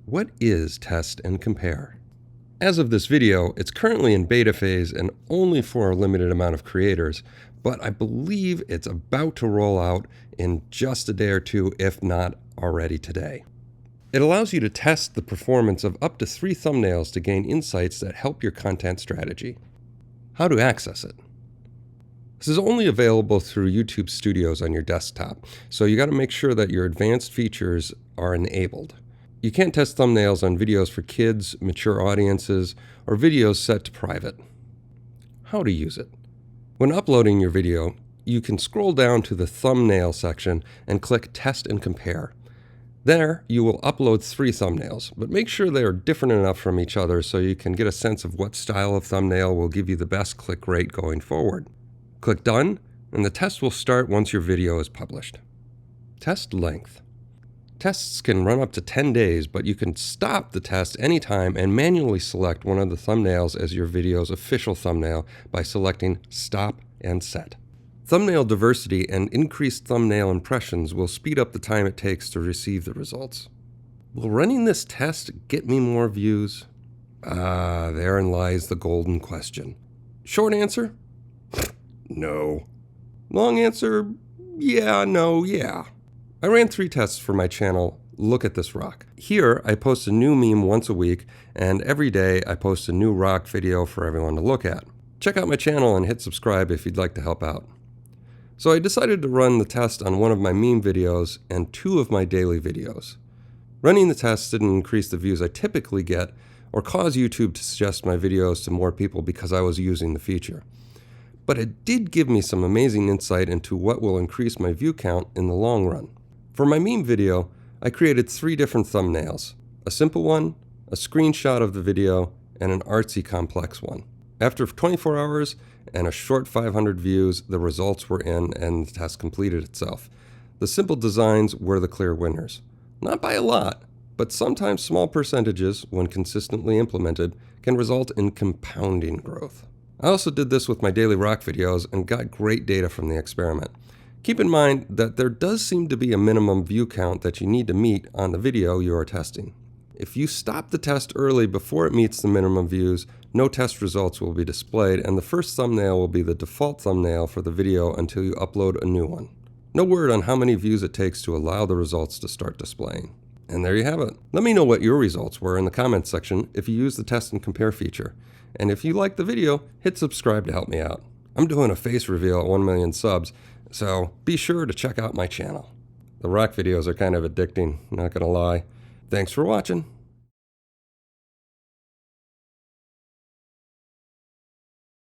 What is Test and Compare? As of this video, it's currently in beta phase and only for a limited amount of creators, but I believe it's about to roll out in just a day or two, if not already today. It allows you to test the performance of up to 3 thumbnails to gain insights that help your content strategy. How to access it? This is only available through YouTube Studios on your desktop, so you got to make sure that your advanced features are enabled. You can't test thumbnails on videos for kids, mature audiences, or videos set to private. How to use it? When uploading your video, you can scroll down to the thumbnail section and click Test and Compare. There, you will upload 3 thumbnails, but make sure they are different enough from each other so you can get a sense of what style of thumbnail will give you the best click rate going forward. Click Done, and the test will start once your video is published. Test length. Tests can run up to 10 days, but you can stop the test anytime and manually select one of the thumbnails as your video's official thumbnail by selecting Stop and Set. Thumbnail diversity and increased thumbnail impressions will speed up the time it takes to receive the results. Will running this test get me more views? Therein lies the golden question. Short answer? No. Long answer? Yeah, no, yeah. I ran 3 tests for my channel, Look at This Rock. Here, I post a new meme once a week, and every day I post a new rock video for everyone to look at. Check out my channel and hit subscribe if you'd like to help out. So I decided to run the test on one of my meme videos and 2 of my daily videos. Running the test didn't increase the views I typically get or cause YouTube to suggest my videos to more people because I was using the feature. But it did give me some amazing insight into what will increase my view count in the long run. For my meme video, I created 3 different thumbnails, a simple one, a screenshot of the video, and an artsy complex one. After 24 hours and a short 500 views, the results were in and the test completed itself. The simple designs were the clear winners. Not by a lot, but sometimes small percentages, when consistently implemented, can result in compounding growth. I also did this with my daily rock videos and got great data from the experiment. Keep in mind that there does seem to be a minimum view count that you need to meet on the video you are testing. If you stop the test early before it meets the minimum views, no test results will be displayed, and the first thumbnail will be the default thumbnail for the video until you upload a new one. No word on how many views it takes to allow the results to start displaying. And there you have it. Let me know what your results were in the comments section if you use the Test and Compare feature. And if you liked the video, hit subscribe to help me out. I'm doing a face reveal at 1 million subs, so be sure to check out my channel. The rock videos are kind of addicting, not gonna lie. Thanks for watching.